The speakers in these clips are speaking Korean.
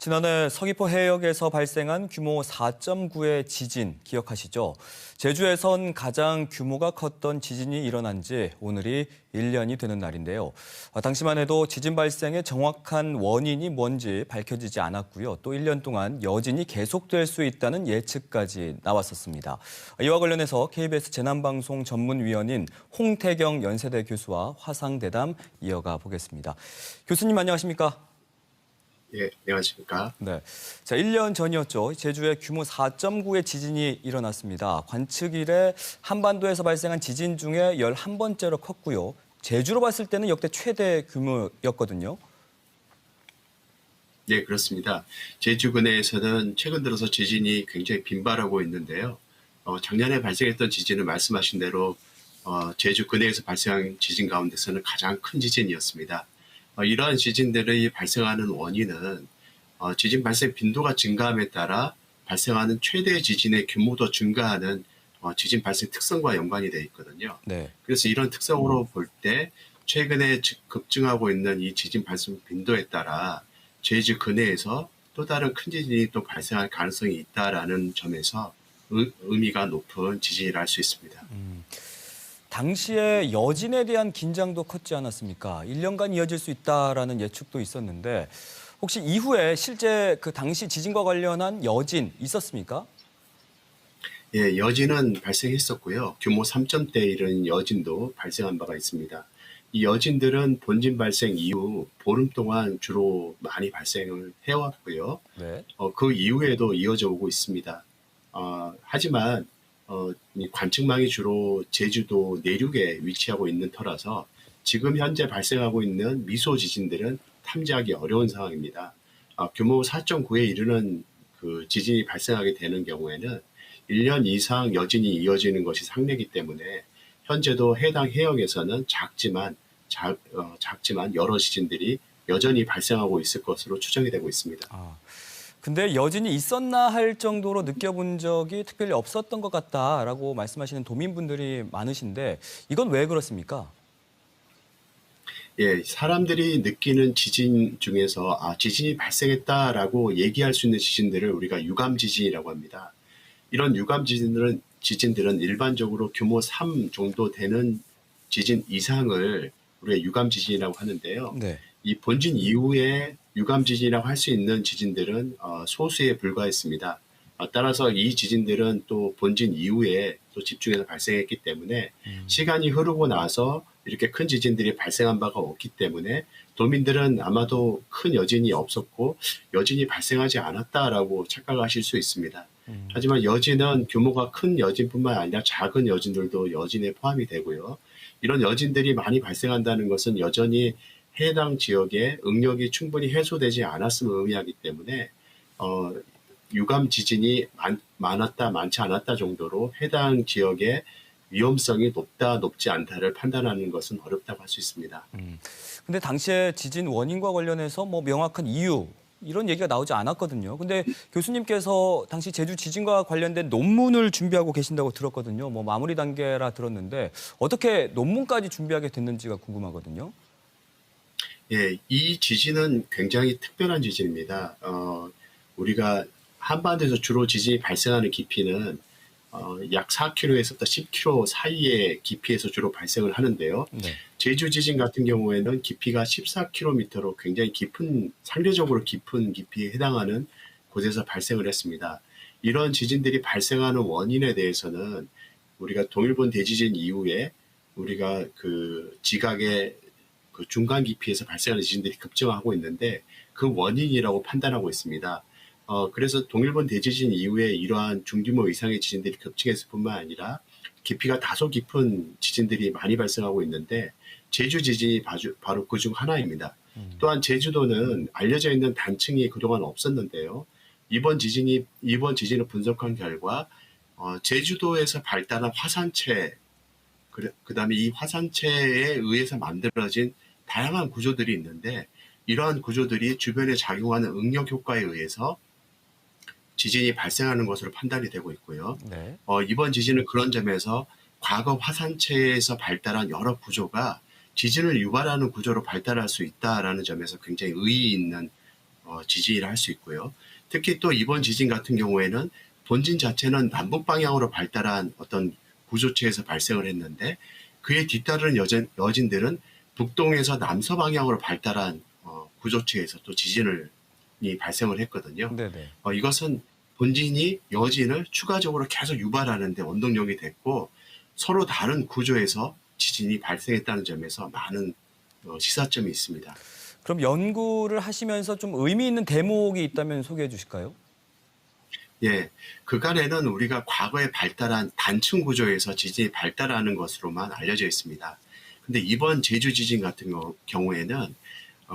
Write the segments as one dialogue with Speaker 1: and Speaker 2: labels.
Speaker 1: 지난해 서귀포 해역에서 발생한 규모 4.9의 지진 기억하시죠? 제주에선 가장 규모가 컸던 지진이 일어난 지 오늘이 1년이 되는 날인데요. 당시만 해도 지진 발생의 정확한 원인이 뭔지 밝혀지지 않았고요. 또 1년 동안 여진이 계속될 수 있다는 예측까지 나왔었습니다. 이와 관련해서 KBS 재난방송 전문위원인 홍태경 연세대 교수와 화상대담 이어가 보겠습니다. 교수님 안녕하십니까?
Speaker 2: 예, 안녕하십니까?
Speaker 1: 네. 자, 1년 전이었죠. 제주에 규모 4.9의 지진이 일어났습니다. 관측 이래 한반도에서 발생한 지진 중에 11번째로 컸고요. 제주로 봤을 때는 역대 최대 규모였거든요.
Speaker 2: 네, 그렇습니다. 제주 근해에서는 최근 들어서 지진이 굉장히 빈발하고 있는데요. 작년에 발생했던 지진은 말씀하신 대로 제주 근해에서 발생한 지진 가운데서는 가장 큰 지진이었습니다. 이러한 지진들이 발생하는 원인은 지진 발생 빈도가 증가함에 따라 발생하는 최대 지진의 규모도 증가하는 지진 발생 특성과 연관이 되어 있거든요.
Speaker 1: 네.
Speaker 2: 그래서 이런 특성으로 볼 때 최근에 급증하고 있는 이 지진 발생 빈도에 따라 제주 근해에서 또 다른 큰 지진이 또 발생할 가능성이 있다라는 점에서 의미가 높은 지진이라 할 수 있습니다.
Speaker 1: 당시에 여진에 대한 긴장도 컸지 않았습니까? 1년간 이어질 수 있다라는 예측도 있었는데 혹시 이후에 실제 그 당시 지진과 관련한 여진 있었습니까?
Speaker 2: 예, 여진은 발생했었고요. 규모 3점대에 이른 여진도 발생한 바가 있습니다. 이 여진들은 본진 발생 이후 보름 동안 주로 많이 발생을 해왔고요.
Speaker 1: 네.
Speaker 2: 그 이후에도 이어져 오고 있습니다. 하지만 이 관측망이 주로 제주도 내륙에 위치하고 있는 터라서 지금 현재 발생하고 있는 미소 지진들은 탐지하기 어려운 상황입니다. 규모 4.9에 이르는 그 지진이 발생하게 되는 경우에는 1년 이상 여진이 이어지는 것이 상례이기 때문에 현재도 해당 해역에서는 작지만 여러 지진들이 여전히 발생하고 있을 것으로 추정이 되고 있습니다.
Speaker 1: 근데 여진이 있었나 할 정도로 느껴본 적이 특별히 없었던 것 같다라고 말씀하시는 도민분들이 많으신데 이건 왜 그렇습니까?
Speaker 2: 예, 사람들이 느끼는 지진 중에서 지진이 발생했다라고 얘기할 수 있는 지진들을 우리가 유감 지진이라고 합니다. 이런 유감 지진들은 일반적으로 규모 3 정도 되는 지진 이상을 우리가 유감 지진이라고 하는데요.
Speaker 1: 네.
Speaker 2: 이 본진 이후에 유감 지진이라고 할 수 있는 지진들은 소수에 불과했습니다. 따라서 이 지진들은 또 본진 이후에 또 집중해서 발생했기 때문에 시간이 흐르고 나서 이렇게 큰 지진들이 발생한 바가 없기 때문에 도민들은 아마도 큰 여진이 없었고 여진이 발생하지 않았다라고 착각하실 수 있습니다. 하지만 여진은 규모가 큰 여진뿐만 아니라 작은 여진들도 여진에 포함이 되고요. 이런 여진들이 많이 발생한다는 것은 여전히 해당 지역에 응력이 충분히 해소되지 않았음을 의미하기 때문에 유감 지진이 많았다 많지 않았다 정도로 해당 지역의 위험성이 높다 높지 않다를 판단하는 것은 어렵다고 할 수 있습니다.
Speaker 1: 근데 당시에 지진 원인과 관련해서 뭐 명확한 이유 이런 얘기가 나오지 않았거든요. 근데 교수님께서 당시 제주 지진과 관련된 논문을 준비하고 계신다고 들었거든요. 뭐 마무리 단계라 들었는데 어떻게 논문까지 준비하게 됐는지가 궁금하거든요.
Speaker 2: 예, 이 지진은 굉장히 특별한 지진입니다. 우리가 한반도에서 주로 지진이 발생하는 깊이는 약 4km에서부터 10km 사이의 깊이에서 주로 발생을 하는데요.
Speaker 1: 네.
Speaker 2: 제주 지진 같은 경우에는 깊이가 14km로 굉장히 깊은, 상대적으로 깊은 깊이에 해당하는 곳에서 발생을 했습니다. 이런 지진들이 발생하는 원인에 대해서는 우리가 동일본 대지진 이후에 우리가 그 지각의 그 중간 깊이에서 발생하는 지진들이 급증하고 있는데 그 원인이라고 판단하고 있습니다. 그래서 동일본 대지진 이후에 이러한 중규모 이상의 지진들이 급증했을 뿐만 아니라 깊이가 다소 깊은 지진들이 많이 발생하고 있는데 제주 지진이 바로 그중 하나입니다. 또한 제주도는 알려져 있는 단층이 그동안 없었는데요. 이번 지진을 분석한 결과 제주도에서 발달한 화산체, 그다음에 이 화산체에 의해서 만들어진 다양한 구조들이 있는데 이러한 구조들이 주변에 작용하는 응력 효과에 의해서 지진이 발생하는 것으로 판단이 되고 있고요.
Speaker 1: 네.
Speaker 2: 이번 지진은 그런 점에서 과거 화산체에서 발달한 여러 구조가 지진을 유발하는 구조로 발달할 수 있다라는 점에서 굉장히 의의 있는 지진이라 할 수 있고요. 특히 또 이번 지진 같은 경우에는 본진 자체는 남북 방향으로 발달한 어떤 구조체에서 발생을 했는데 그에 뒤따르는 여진들은 북동에서 남서 방향으로 발달한 구조체에서 또 지진이 발생을 했거든요.
Speaker 1: 네네.
Speaker 2: 이것은 본진이 여진을 추가적으로 계속 유발하는 데 원동력이 됐고 서로 다른 구조에서 지진이 발생했다는 점에서 많은 시사점이 있습니다.
Speaker 1: 그럼 연구를 하시면서 좀 의미 있는 대목이 있다면 소개해 주실까요?
Speaker 2: 예, 그간에는 우리가 과거에 발달한 단층 구조에서 지진이 발달하는 것으로만 알려져 있습니다. 근데 이번 제주 지진 같은 경우에는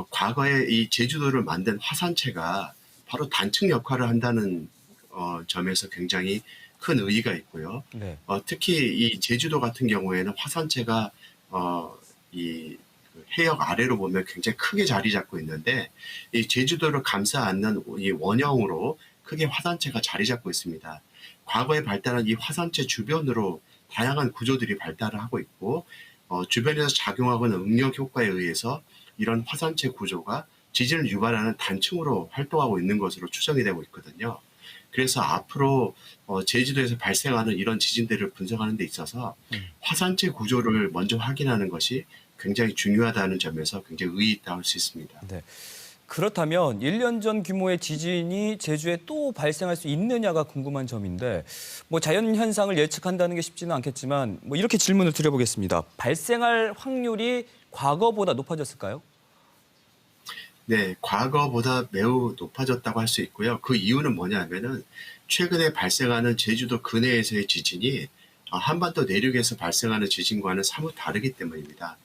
Speaker 2: 과거에 이 제주도를 만든 화산체가 바로 단층 역할을 한다는 점에서 굉장히 큰 의의가 있고요.
Speaker 1: 네.
Speaker 2: 특히 이 제주도 같은 경우에는 화산체가 이 해역 아래로 보면 굉장히 크게 자리 잡고 있는데 이 제주도를 감싸 안는 이 원형으로 크게 화산체가 자리 잡고 있습니다. 과거에 발달한 이 화산체 주변으로 다양한 구조들이 발달을 하고 있고 주변에서 작용하고 있는 응력 효과에 의해서 이런 화산체 구조가 지진을 유발하는 단층으로 활동하고 있는 것으로 추정이 되고 있거든요. 그래서 앞으로 제주도에서 발생하는 이런 지진들을 분석하는 데 있어서 화산체 구조를 먼저 확인하는 것이 굉장히 중요하다는 점에서 굉장히 의의 있다고 할 수 있습니다.
Speaker 1: 네. 그렇다면 1년 전 규모의 지진이 제주에 또 발생할 수 있느냐가 궁금한 점인데 뭐 자연 현상을 예측한다는 게 쉽지는 않겠지만 뭐 이렇게 질문을 드려보겠습니다. 발생할 확률이 과거보다 높아졌을까요?
Speaker 2: 네, 과거보다 매우 높아졌다고 할 수 있고요. 그 이유는 뭐냐면은 최근에 발생하는 제주도 근해에서의 지진이 한반도 내륙에서 발생하는 지진과는 사뭇 다르기 때문입니다.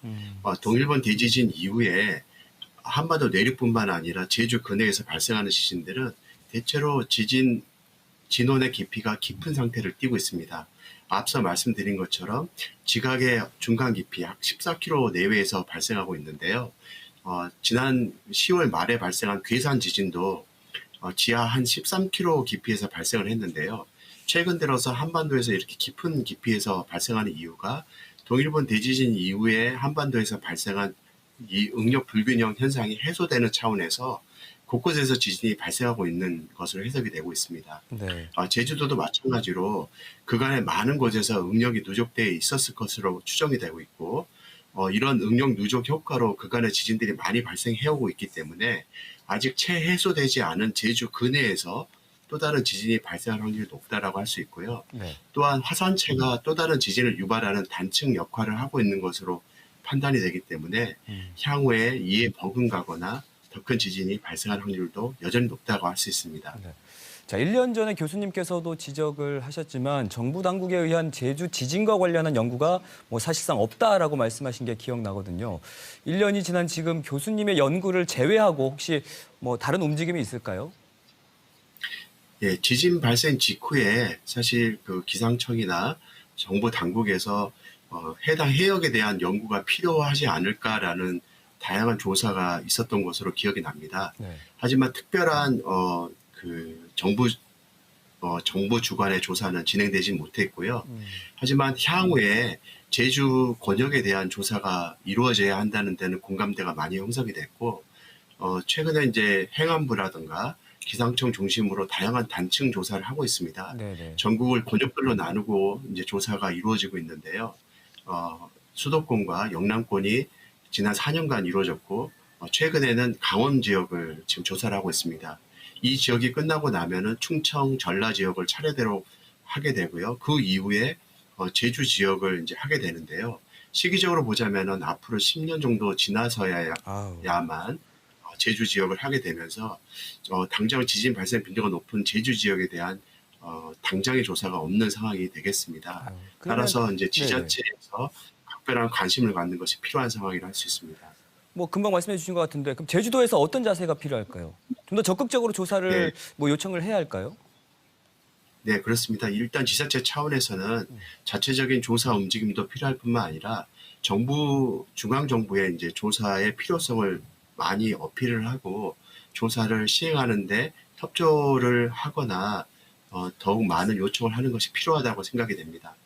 Speaker 2: 동일본 대지진 이후에 한반도 내륙뿐만 아니라 제주 근해에서 발생하는 지진들은 대체로 지진 진원의 깊이가 깊은 상태를 띠고 있습니다. 앞서 말씀드린 것처럼 지각의 중간 깊이 약 14km 내외에서 발생하고 있는데요. 지난 10월 말에 발생한 괴산 지진도 지하 한 13km 깊이에서 발생을 했는데요. 최근 들어서 한반도에서 이렇게 깊은 깊이에서 발생하는 이유가 동일본 대지진 이후에 한반도에서 발생한 이 응력 불균형 현상이 해소되는 차원에서 곳곳에서 지진이 발생하고 있는 것으로 해석이 되고 있습니다.
Speaker 1: 네.
Speaker 2: 제주도도 마찬가지로 그간에 많은 곳에서 응력이 누적되어 있었을 것으로 추정이 되고 있고 이런 응력 누적 효과로 그간의 지진들이 많이 발생해오고 있기 때문에 아직 채 해소되지 않은 제주 근해에서 또 다른 지진이 발생할 확률이 높다라고 할 수 있고요.
Speaker 1: 네.
Speaker 2: 또한 화산체가 또 다른 지진을 유발하는 단층 역할을 하고 있는 것으로 판단이 되기 때문에 향후에 이에 버금가거나 더 큰 지진이 발생할 확률도 여전히 높다고 할 수 있습니다.
Speaker 1: 네. 자, 1년 전에 교수님께서도 지적을 하셨지만 정부 당국에 의한 제주 지진과 관련한 연구가 뭐 사실상 없다라고 말씀하신 게 기억나거든요. 1년이 지난 지금 교수님의 연구를 제외하고 혹시 뭐 다른 움직임이 있을까요?
Speaker 2: 예, 지진 발생 직후에 사실 그 기상청이나 정부 당국에서 해당 해역에 대한 연구가 필요하지 않을까라는 다양한 조사가 있었던 것으로 기억이 납니다.
Speaker 1: 네.
Speaker 2: 하지만 특별한 그 정부 주관의 조사는 진행되지 못했고요. 하지만 향후에 제주 권역에 대한 조사가 이루어져야 한다는 데는 공감대가 많이 형성이 됐고, 최근에 이제 행안부라든가 기상청 중심으로 다양한 단층 조사를 하고 있습니다.
Speaker 1: 네네.
Speaker 2: 전국을 권역별로 나누고 이제 조사가 이루어지고 있는데요. 수도권과 영남권이 지난 4년간 이루어졌고, 최근에는 강원 지역을 지금 조사를 하고 있습니다. 이 지역이 끝나고 나면은 충청, 전라 지역을 차례대로 하게 되고요. 그 이후에 제주 지역을 이제 하게 되는데요. 시기적으로 보자면은 앞으로 10년 정도 지나서야만 제주 지역을 하게 되면서 당장 지진 발생 빈도가 높은 제주 지역에 대한 당장의 조사가 없는 상황이 되겠습니다. 따라서 이제 지자체에서 각별한 관심을 갖는 것이 필요한 상황이라 할 수 있습니다.
Speaker 1: 뭐 금방 말씀해 주신 것 같은데 그럼 제주도에서 어떤 자세가 필요할까요? 좀 더 적극적으로 조사를 뭐 요청을 해야 할까요?
Speaker 2: 네, 그렇습니다. 일단 지자체 차원에서는 자체적인 조사 움직임도 필요할 뿐만 아니라 중앙정부의 이제 조사의 필요성을 많이 어필을 하고 조사를 시행하는데 협조를 하거나 더욱 많은 요청을 하는 것이 필요하다고 생각이 됩니다.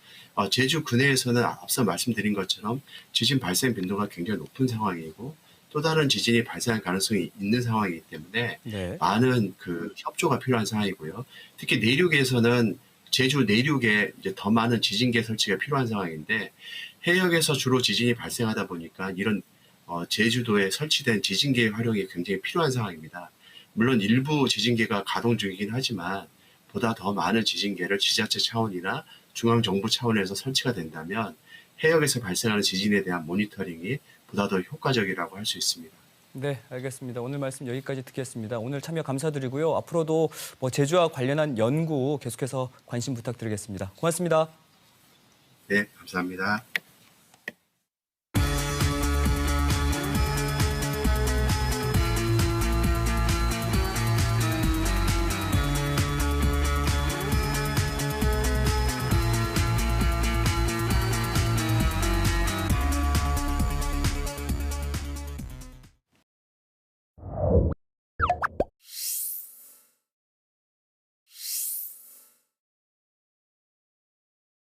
Speaker 2: 제주 근해에서는 앞서 말씀드린 것처럼 지진 발생 빈도가 굉장히 높은 상황이고 또 다른 지진이 발생할 가능성이 있는 상황이기 때문에
Speaker 1: 네.
Speaker 2: 많은 그 협조가 필요한 상황이고요. 특히 내륙에서는 제주 내륙에 이제 더 많은 지진계 설치가 필요한 상황인데 해역에서 주로 지진이 발생하다 보니까 이런 제주도에 설치된 지진계 활용이 굉장히 필요한 상황입니다. 물론 일부 지진계가 가동 중이긴 하지만 보다 더 많은 지진계를 지자체 차원이나 중앙정부 차원에서 설치가 된다면 해역에서 발생하는 지진에 대한 모니터링이 보다 더 효과적이라고 할 수 있습니다.
Speaker 1: 네, 알겠습니다. 오늘 말씀 여기까지 듣겠습니다. 오늘 참여 감사드리고요. 앞으로도 제주와 관련한 연구 계속해서 관심 부탁드리겠습니다. 고맙습니다.
Speaker 2: 네, 감사합니다.